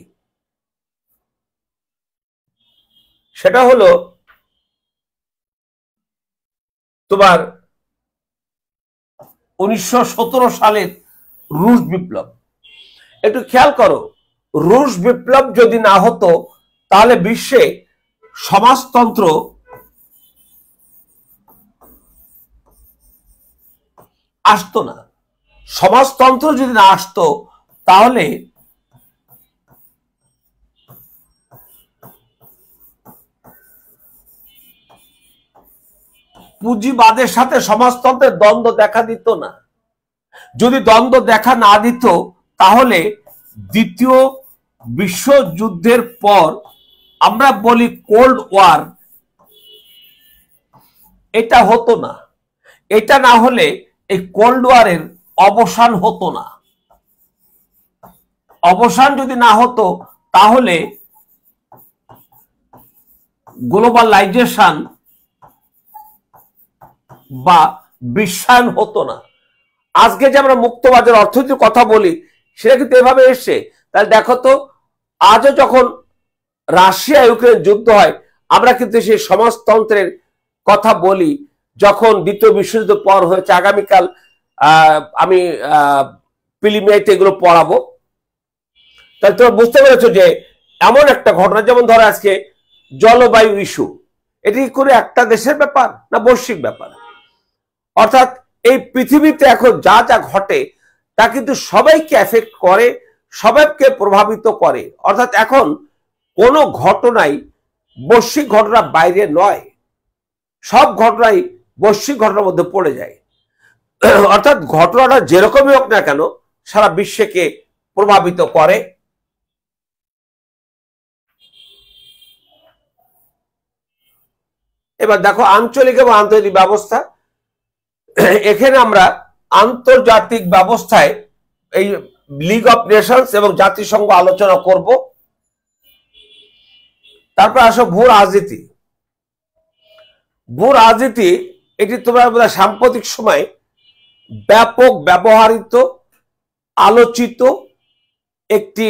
[SPEAKER 1] সেটা হলো তোমার 1917 সালের রুশ বিপ্লব। একটু খেয়াল করো, রুশ বিপ্লব যদি না হতো তাহলে বিশ্বে সমাজতন্ত্র আসতো না। সমাজতন্ত্র যদি না আসতো তাহলে পুঁজিবাদের সাথে সমাজতন্ত্রের দ্বন্দ্ব দেখা দিত না। যদি দ্বন্দ্ব দেখা না দিত তাহলে দ্বিতীয় বিশ্বযুদ্ধের পর আমরা বলি কোল্ড ওয়ার, এটা হতো না। এটা না হলে এই কোল্ড ওয়ারের অবসান হতো না। অবসান যদি না হতো তাহলে গ্লোবালাইজেশন বা বিশ্বায়ন হতো না। আজকে যে আমরা মুক্তবাজার অর্থনীতির কথা বলি সেটা কিন্তু এভাবে এসছে। তাহলে দেখো তো, আজও যখন রাশিয়া ইউক্রেন যুদ্ধ হয় আমরা কিন্তু সেই সমাজতন্ত্রের কথা বলি। যখন দ্বিতীয় বিশ্বযুদ্ধ পর হয়েছে, আগামীকাল আমি প্রিলিমিনারিতে এগুলো পড়াবো, তাহলে তোমরা বুঝতে পেরেছো যে এমন একটা ঘটনা, যেমন ধরো আজকে জলবায়ু ইস্যু, এটি করে একটা দেশের ব্যাপার না বৈশ্বিক ব্যাপার। অর্থাৎ এই পৃথিবীতে এখন যা যা ঘটে তা কিন্তু সবাইকে এফেক্ট করে, সবাইকে প্রভাবিত করে। অর্থাৎ এখন কোনো ঘটনাই বৈশ্বিক ঘটনার বাইরে নয়, সব ঘটনাই বৈশ্বিক ঘটনার মধ্যে পড়ে যায়। অর্থাৎ ঘটনাটা যেরকমই হোক না কেন সারা বিশ্বকে প্রভাবিত করে। এবার দেখো আঞ্চলিক এবং আন্তর্জাতিক ব্যবস্থা। এখানে আমরা আন্তর্জাতিক ব্যবস্থায় এই লিগ অফ নেশনস এবং জাতিসংঘ আলোচনা করব। তারপর আসো ভূ রাজনীতি। ভূ রাজনীতি এটি তোমরা সাম্প্রতিক সময় ব্যাপক ব্যবহৃত আলোচিত একটি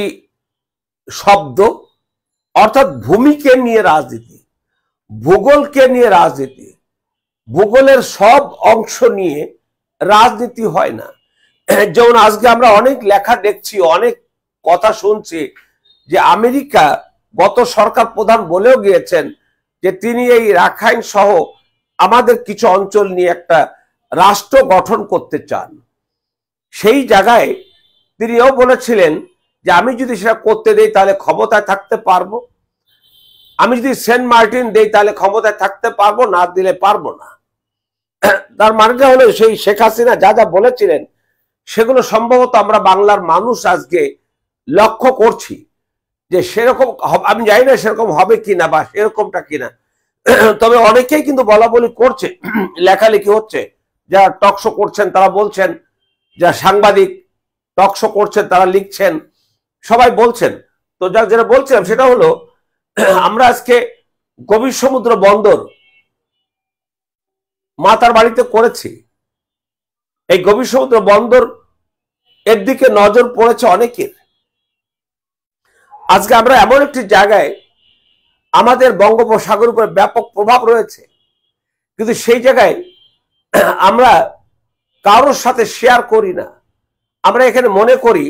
[SPEAKER 1] শব্দ। অর্থাৎ ভূমিকে নিয়ে রাজনীতি, ভূগোলকে নিয়ে রাজনীতি, ভূগোলের সব অংশ নিয়ে রাজনীতি হয় না। যেমন আজকে আমরা অনেক লেখা দেখছি, অনেক কথা শুনছি যে আমেরিকা গত সরকার প্রধান বলেও গিয়েছেন যে তিনি এই রাখাইন সহ আমাদের কিছু অঞ্চল নিয়ে একটা রাষ্ট্র গঠন করতে চান। সেই জায়গায় তিনিও বলেছিলেন যে আমি যদি সেটা করতে দেই তাহলে ক্ষমতায় থাকতে পারবো, আমি যদি সেন্ট মার্টিন দেই তাহলে ক্ষমতায় থাকতে পারবো, না দিলে পারবো না। তার মানেটা হলো সেই শেখ হাসিনা যা যা বলেছিলেন সেগুলো সম্ভবত আমরা বাংলার মানুষ আজকে লক্ষ্য করছি যে সেরকম আমি জানি না সেরকম হবে কিনা বা সেরকমটা কিনা। তবে অনেকেই কিন্তু বলা বলি করছে, লেখালেখি হচ্ছে, যারা টকশো করছেন তারা বলছেন, যারা সাংবাদিক টকশো করছেন তারা লিখছেন, সবাই বলছেন। তো যেটা বলছিলাম সেটা হলো আমরা আজকে গভীর সমুদ্র বন্দর মাতার বাড়িতে করেছি। এই গভীর সমুদ্র বন্দর এর দিকে নজর পড়েছে অনেকের। আজকে আমরা এমন একটি জায়গায়, আমাদের বঙ্গোপসাগরের উপরে ব্যাপক প্রভাব রয়েছে, কিন্তু সেই জায়গায় আমরা কারোর সাথে শেয়ার করি না। আমরা এখানে মনে করি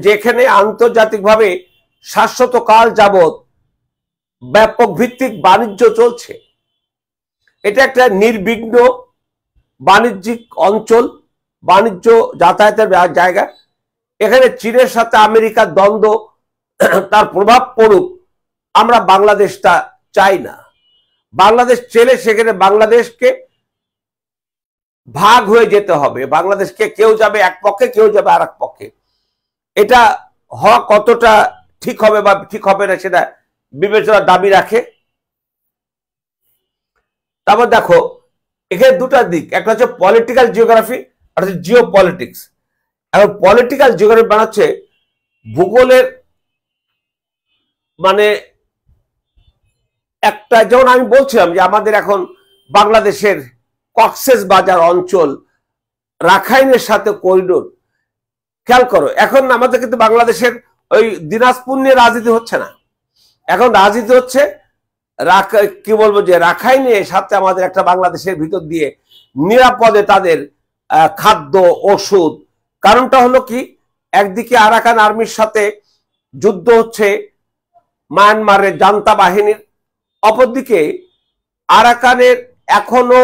[SPEAKER 1] যে এখানে আন্তর্জাতিকভাবে শাশ্বত কাল যাবৎ ব্যাপক ভিত্তিক বাণিজ্য চলছে। এটা একটা নির্বিঘ্ন বাণিজ্যিক অঞ্চল, বাণিজ্য যাতায়াতের জায়গা। এখানে চীনের সাথে আমেরিকার দ্বন্দ্ব তার প্রভাব পড়ুক, আমরা বাংলাদেশটা চাই না। বাংলাদেশ চেলে সেখানে বাংলাদেশকে ভাগ হয়ে যেতে হবে। বাংলাদেশকে কেউ যাবে এক পক্ষে, কেউ যাবে আর এক পক্ষে। এটা হওয়া কতটা ঠিক হবে বা ঠিক হবে না সেটা বিবেচনার দাবি রাখে। তারপর দেখো এখানে দুটা দিক, একটা হচ্ছে পলিটিক্যাল জিওগ্রাফি আর হচ্ছে জিও পলিটিক্স। এখন পলিটিক্যাল জিওগ্রাফি বানাচ্ছে ভূগোলের মানে একটা যেমন আমি বলছিলাম যে আমাদের এখন বাংলাদেশের কক্সেস বাজার অঞ্চল রাখাইনের সাথে করিডোর, খেয়াল করো এখন আমাদের কিন্তু বাংলাদেশের ওই দিনাজপুর নিয়ে রাজনীতি হচ্ছে না, এখন রাজনীতি হচ্ছে কি বলবো যে রাখাইনের সাথে আমাদের একটা বাংলাদেশের ভিতর দিয়ে নিরাপদে তাদের খাদ্য ওষুধ। কারণটা হলো কি, একদিকে আরাকান আর্মির সাথে যুদ্ধ হচ্ছে মায়ানমারের জান্তা বাহিনীর, অপরদিকে আরাকানের এখনো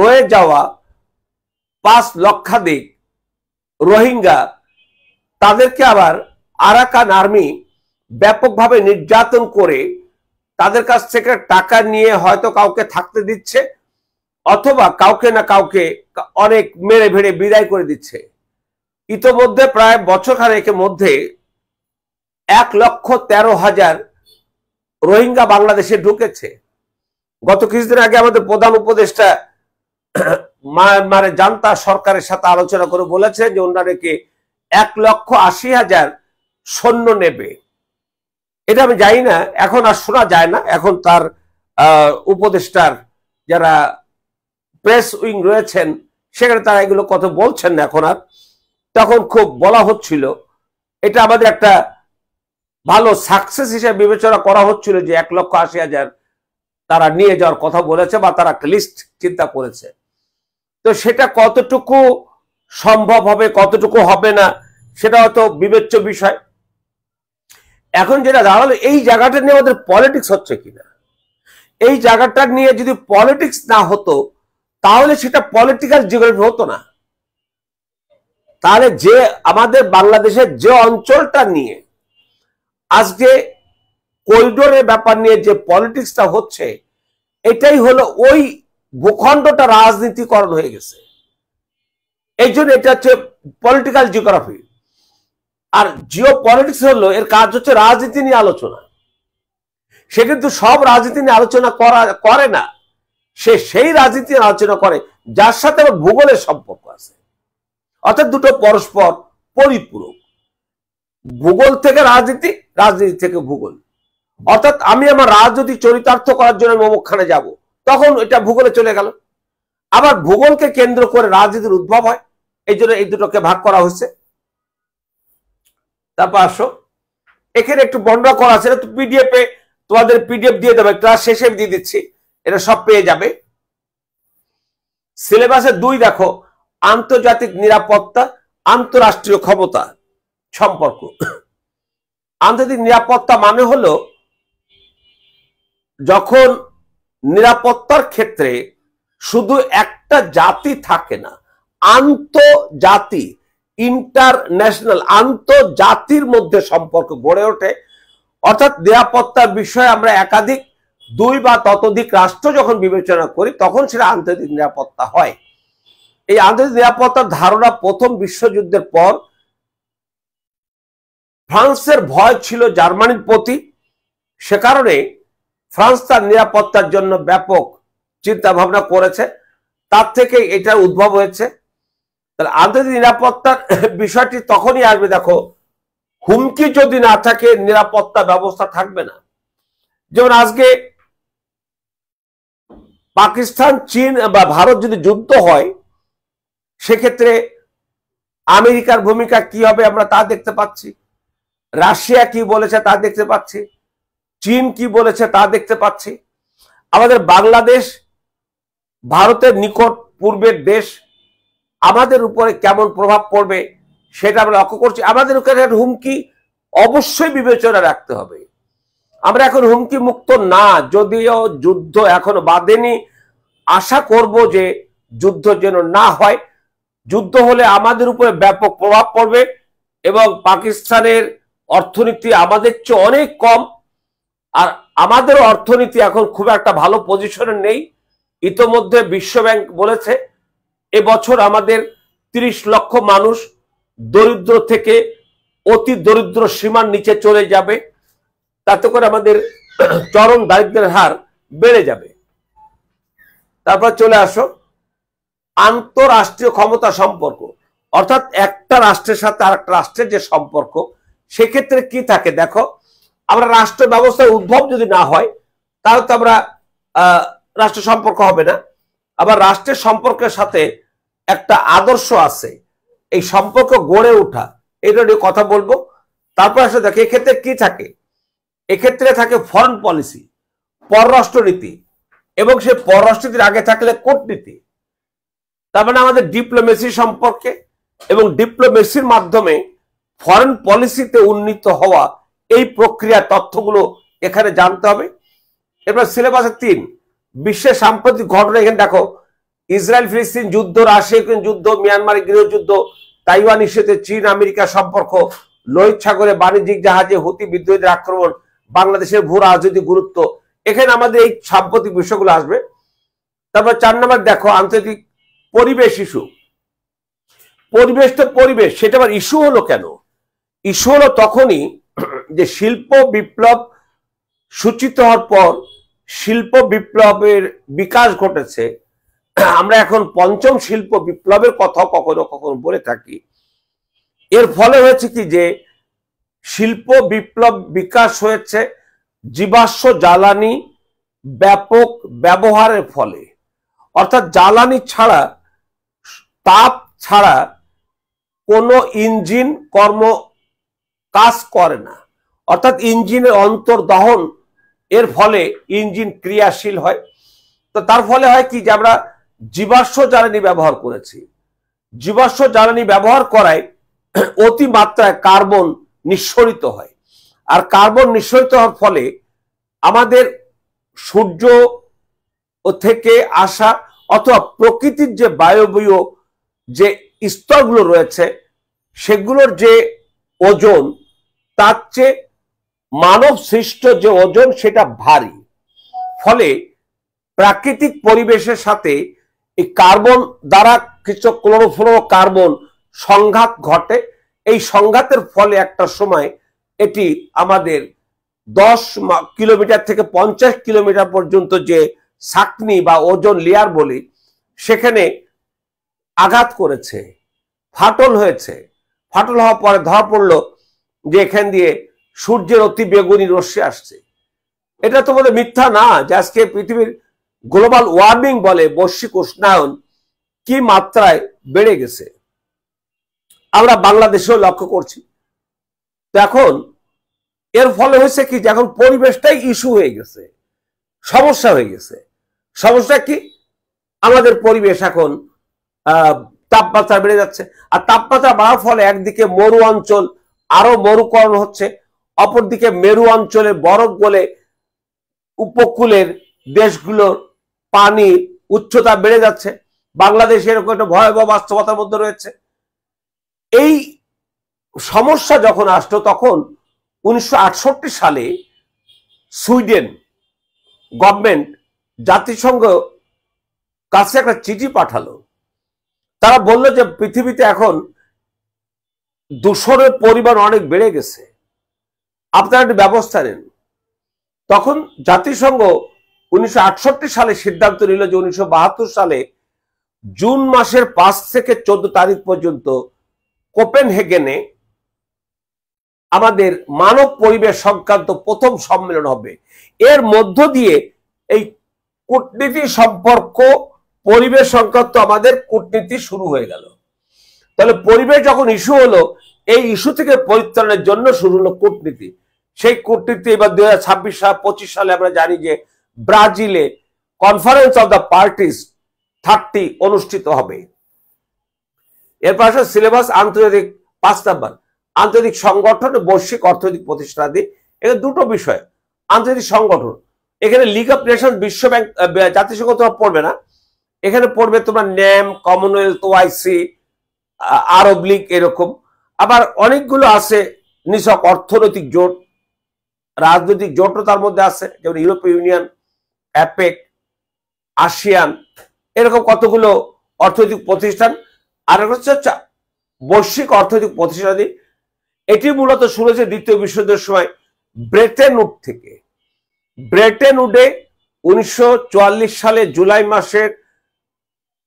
[SPEAKER 1] রয়ে যাওয়া 5 লক্ষাধিক রোহিঙ্গা, তাদেরকে আবার আরাকান আর্মি ব্যাপকভাবে নির্যাতন করে তাদের কাছ থেকে টাকা নিয়ে হয়তো কাউকে থাকতে দিচ্ছে অথবা কাউকে না কাউকে অনেক মেরে ভেড়ে বিদায় করে দিচ্ছে। ইতোমধ্যে প্রায় বছরখানেকের মধ্যে 1,13,000 রোহিঙ্গা বাংলাদেশে ঢুকেছে। গত কিছুদিন আগে আমাদের প্রধান উপদেষ্টা মায়ানমারের জান্তা সরকারের সাথে আলোচনা করে বলেছে যে ওনাদেরকে 1,80,000 সৈন্য নেবে। এটা আমি জানি না, এখন আর শোনা যায় না, এখন তার উপদেষ্টার যারা প্রেস উইং রয়েছেন সেখানে তারা এগুলো কথা বলছেন না এখন আর, তখন খুব বলা হচ্ছিল। এটা আমাদের একটা ভালো সাকসেস হিসেবে বিবেচনা করা হচ্ছিল যে 1,80,000 তারা নিয়ে যাওয়ার কথা বলেছে বা তারা একটা লিস্ট চিন্তা করেছে। তো সেটা কতটুকু সম্ভব হবে কতটুকু হবে না সেটা হয়তো বিবেচ্য বিষয়। এখন যেটা দাঁড়ালো, এই জায়গাটা নিয়ে আমাদের পলিটিক্স হচ্ছে কিনা, এই জায়গাটা নিয়ে যদি পলিটিক্স না হতো তাহলে সেটা পলিটিক্যাল জিওগ্রাফি হতো না। তাহলে যে আমাদের বাংলাদেশের যে অঞ্চলটা নিয়ে আজকে করিডোরের ব্যাপার নিয়ে যে পলিটিক্সটা হচ্ছে, এটাই হলো ওই ভূখণ্ডটা রাজনীতিকরণ হয়ে গেছে। এই জন্য এটা হচ্ছে পলিটিক্যাল জিওগ্রাফি। আর জিও পলিটিক্স হলো এর কাজ হচ্ছে রাজনীতি নিয়ে আলোচনা। সে কিন্তু সব রাজনীতি নিয়ে আলোচনা করে না, সে সেই রাজনীতি নিয়ে আলোচনা করে যার সাথে আবার ভূগোলের সম্পর্ক আছে, অর্থাৎ দুটো পরস্পর পরিপূরক। ভূগোল থেকে রাজনীতি, রাজনীতি থেকে ভূগোল। অর্থাৎ আমি আমার রাজনৈতিক চরিতার্থ করার জন্য অমুকখানে যাব, তখন এটা ভূগোলে চলে গেল। আবার ভূগোলকে কেন্দ্র করে রাজনীতির উদ্ভব হয়, এই জন্য এই দুটোকে ভাগ করা হয়েছে। তারপর আসো, এখানে একটু বর্ণনা করা আছে, পিডিএফ এ তোমাদের পিডিএফ দিয়ে দেবে, ক্লাস শেষে দিয়ে দিচ্ছি, এটা সব পেয়ে যাবে। সিলেবাসে 2 দেখো, আন্তর্জাতিক নিরাপত্তা আন্তরাষ্ট্রীয় ক্ষমতা সম্পর্ক। আন্তর্জাতিক নিরাপত্তা মানে হলো যখন নিরাপত্তার ক্ষেত্রে শুধু একটা জাতি থাকে না, আন্তর্জাতি ইন্টারন্যাশনাল আন্তর্জাতির মধ্যে সম্পর্ক গড়ে ওঠে। অর্থাৎ নিরাপত্তার বিষয়ে আমরা একাধিক 2 বা ততোধিক রাষ্ট্র যখন বিবেচনা করি তখন সেটা আন্তর্জাতিক নিরাপত্তা হয়। এই আন্তর্জাতিক নিরাপত্তার ধারণা প্রথম বিশ্বযুদ্ধের পর ফ্রান্সের ভয় ছিল জার্মানির প্রতি, সে কারণে ফ্রান্স তার নিরাপত্তার জন্য ব্যাপক চিন্তা ভাবনা করেছে, তার থেকে এটা উদ্ভব হয়েছে। তাহলে আন্তর্জাতিক নিরাপত্তার বিষয়টি তখনই আসবে, দেখো হুমকি যদি না থাকে নিরাপত্তা ব্যবস্থা থাকবে না। যেমন আজকে পাকিস্তান চীন বা ভারত যদি যুদ্ধ হয় সেক্ষেত্রে আমেরিকার ভূমিকা কি হবে আমরা তা দেখতে পাচ্ছি, রাশিয়া কি বলেছে তা দেখতে পাচ্ছি, চীন কি বলেছে তা দেখতে পাচ্ছি। আমাদের বাংলাদেশ ভারতের নিকট পূর্বের দেশ, আমাদের উপরে কেমন প্রভাব পড়বে সেটা আমরা লক্ষ্য করছি। আমাদের উপরে হুমকি অবশ্যই বিবেচনা রাখতে হবে। আমরা এখন হুমকি মুক্ত না, যদিও যুদ্ধ এখনো বাধেনি, আশা করব যে যুদ্ধ যেন না হয়। যুদ্ধ হলে আমাদের উপরে ব্যাপক প্রভাব পড়বে এবং পাকিস্তানের অর্থনীতি আমাদের চেয়ে অনেক কম, আর আমাদের অর্থনীতি এখন খুব একটা ভালো পজিশনে নেই। ইতোমধ্যে বিশ্বব্যাংক বলেছে এবছর আমাদের 30 লক্ষ মানুষ দরিদ্র থেকে অতি দরিদ্র সীমার নিচে চলে যাবে, তাতে করে আমাদের চরম দারিদ্র্যের হার বেড়ে যাবে। তারপর চলে আসো আন্তরাষ্ট্রীয় ক্ষমতা সম্পর্ক, অর্থাৎ একটা রাষ্ট্রের সাথে আরেকটা রাষ্ট্রের যে সম্পর্ক, সেক্ষেত্রে কি থাকে দেখো, আমরা রাষ্ট্র ব্যবস্থার উদ্ভব যদি না হয় তাহলে তো আমরা রাষ্ট্র সম্পর্ক হবে না। আবার রাষ্ট্রের সম্পর্কের সাথে একটা আদর্শ আছে, এই সম্পর্ক গড়ে ওঠা, এটা নিয়ে কথা বলবো। তারপর আসলে দেখে এক্ষেত্রে কি থাকে, এক্ষেত্রে থাকে ফরেন পলিসি, পররাষ্ট্রনীতি, এবং সে পররাষ্ট্রনীতির আগে থাকলে কূটনীতি। তার মানে আমাদের ডিপ্লোমেসি সম্পর্কে এবং ডিপ্লোমেসির মাধ্যমে ফরেন পলিসিতে উন্নীত হওয়া এই প্রক্রিয়ার তথ্যগুলো এখানে জানতে হবে। এরপর সিলেবাসে 3 বিশ্বের সাম্প্রতিক ঘটনা। এখানে দেখো, ইসরায়েল ফিলিস্তিন যুদ্ধ, রাশিয়া ইউক্রেন যুদ্ধ, মিয়ানমারের গৃহযুদ্ধ, তাইওয়ান ইস্যুতে চীন আমেরিকা সম্পর্ক, লোহিত সাগরে বাণিজ্যিক জাহাজে হুতি বিদ্রোহীদের আক্রমণ, বাংলাদেশের ভূ রাজনৈতিক গুরুত্ব, এখানে আমাদের এই সাম্প্রতিক বিষয়গুলো আসবে। তারপর 4 নম্বর দেখো, আন্তর্জাতিক পরিবেশ ইস্যু। পরিবেশ তো পরিবেশ, সেটা আবার ইস্যু হলো কেন? ইস্যু হলো তখনই যে শিল্প বিপ্লব সূচিত হওয়ার পর শিল্প বিপ্লবের বিকাশ ঘটেছে। আমরা এখন 5ম শিল্প বিপ্লবের কথা কখনো কখনো বলে থাকি। এর ফলে হয়েছে কি যে শিল্প বিপ্লব বিকাশ হয়েছে জীবাশ্ম জ্বালানি ব্যাপক ব্যবহারের ফলে। অর্থাৎ জ্বালানি ছাড়া, তাপ ছাড়া কোনো ইঞ্জিন কাজ করে না। অর্থাৎ ইঞ্জিনের অন্তর্দহন এর ফলে ইঞ্জিন ক্রিয়াশীল হয়। তো তার ফলে হয় কি যে আমরা জীবাশ্ম জ্বালানি ব্যবহার করেছি। জীবাশ্ম জ্বালানি ব্যবহার করায় অতিমাত্রায় কার্বন নিঃসরিত হয়। আর কার্বন নিঃসরিত হওয়ার ফলে আমাদের সূর্য থেকে আসা অথবা প্রকৃতির যে বায়বীয় যে স্তরগুলো রয়েছে সেগুলোর যে ওজন, তার চেয়ে মানব সৃষ্ট যে ওজন সেটা ভারী। ফলে প্রাকৃতিক পরিবেশের সাথে এই কার্বন দ্বারা কিছু ক্লোরোফ্লোরো কার্বন সংঘাত ঘটে। এই সংঘাতের ফলে একটা সময় এটি আমাদের 10 কিলোমিটার থেকে 50 কিলোমিটার পর্যন্ত যে সাকনি বা ওজন লেয়ার বলি, সেখানে আঘাত করেছে, ফাটল হয়েছে। ফাটল হওয়ার পরে ধরা পড়লো যে এখান দিয়ে সূর্যের অতি বেগুনি রশ্মি আসছে। এটা তো বলে মিথ্যা না যে আজকে পৃথিবীর গ্লোবাল ওয়ার্মিং বলে বৈশ্বিক উষ্ণায়ন কি মাত্রায় বেড়ে গেছে, আমরা বাংলাদেশেও লক্ষ্য করছি। তো এখন এর ফলে হয়েছে কি যে এখন পরিবেশটাই ইস্যু হয়ে গেছে, সমস্যা হয়ে গেছে। সমস্যা কি? আমাদের পরিবেশ এখন তাপমাত্রা বেড়ে যাচ্ছে। আর তাপমাত্রা বাড়ার ফলে একদিকে মরু অঞ্চল আরো মরুকরণ হচ্ছে, অপরদিকে মেরু অঞ্চলে বরফ গলে উপকূলের দেশগুলোর পানি উচ্চতা বেড়ে যাচ্ছে। বাংলাদেশ এরকম একটা ভয়াবহ বাস্তবতার মধ্যে রয়েছে। এই সমস্যা যখন আসলো তখন 1968 সালে সুইডেন গভর্নমেন্ট জাতিসংঘ কাছে একটা চিঠি পাঠালো। তারা বলল যে পৃথিবীতে এখন দূষণের পরিমাণ অনেক বেড়ে গেছে, আপনারা একটা ব্যবস্থা নেন। তখন জাতিসংঘ 1968 সালে সিদ্ধান্ত নিল যে 1972 সালে জুন মাসের 5 থেকে 14 তারিখ পর্যন্ত কোপেনহেগেনে আমাদের মানব পরিবেশ সংক্রান্ত প্রথম সম্মেলন হবে। এর মধ্য দিয়ে এই কূটনীতি সম্পর্ক, পরিবেশ সংক্রান্ত আমাদের কূটনীতি শুরু হয়ে গেল। তাহলে পরিবেশ যখন ইস্যু হলো, এই ইস্যু থেকে পরিত্রাণের জন্য শুরু হলো কূটনীতি। সেই কূটনীতি এবার 2026 সাল 25 সালে আমরা জানি যে ব্রাজিলে কনফারেন্স অফ দ্য পার্টিস 30 অনুষ্ঠিত হবে। এর পাশে সিলেবাস আন্তর্জাতিক 5 নম্বর আন্তর্জাতিক সংগঠন, বৈশ্বিক অর্থনৈতিক প্রতিষ্ঠানাদি। এখানে দুটো বিষয়। আন্তর্জাতিক সংগঠন, এখানে লিগ অফ নেশন, বিশ্ব ব্যাংক, জাতিসংঘ তোমরা পড়বে না, এখানে পড়বে তোমরা ন্যাম, কমনওয়েলথ, ওআইসি, আরব লীগ, এরকম। আবার অনেকগুলো আছে নিছক অর্থনৈতিক জোট, রাজনৈতিক জোটও তার মধ্যে আছে, যেমন ইউরোপীয় ইউনিয়ন, অ্যাপেক, আসিয়ান, এরকম কতগুলো অর্থনৈতিক প্রতিষ্ঠান। আর হচ্ছে বৈশ্বিক অর্থনৈতিক প্রতিষ্ঠানাদি। এটি মূলত শুরু হয়েছে দ্বিতীয় বিশ্বযুদ্ধের সময় ব্রেটেন উড থেকে। ব্রেটেন উডে 1944 সালে জুলাই মাসের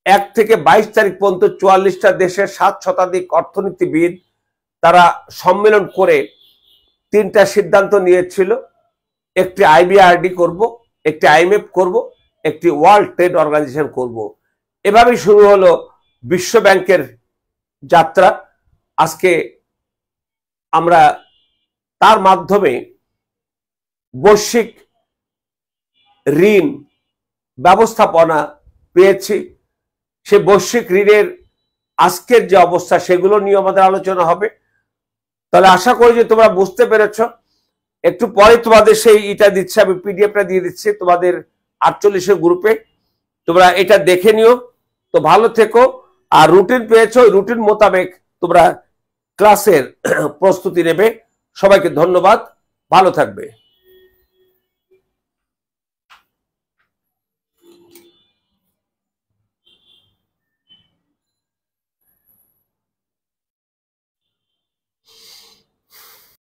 [SPEAKER 1] 1 থেকে 22 তারিখ পর্যন্ত 44টা দেশের 7 শতাধিক অর্থনীতিবিদ তারা সম্মেলন করে 3টা সিদ্ধান্ত নিয়েছিল। একটি আইবিআরডি করব, একটি আইএমএফ করব, একটি ওয়ার্ল্ড ট্রেড অর্গানাইজেশন করব। এভাবেই শুরু হলো বিশ্ব ব্যাংকের যাত্রা। আজকে আমরা তার মাধ্যমে বৈশ্বিক ঋণ ব্যবস্থাপনা পেয়েছি। সে বৈশ্বিক ঋণের আজকের যে অবস্থা সেগুলো নিয়ে আমাদের আলোচনা হবে। তাহলে আশা করি যে তোমরা বুঝতে পেরেছ। একটু পরে তোমাদের সেই এটা দিচ্ছে, আমি পিডিএফটা দিয়ে দিচ্ছি তোমাদের 48 গ্রুপে, তোমরা এটা দেখে নিও। তো ভালো থেকো। আর রুটিন পেয়েছো, রুটিন মোতাবেক তোমরা ক্লাসের প্রস্তুতি নেবে। সবাইকে ধন্যবাদ, ভালো থাকবে।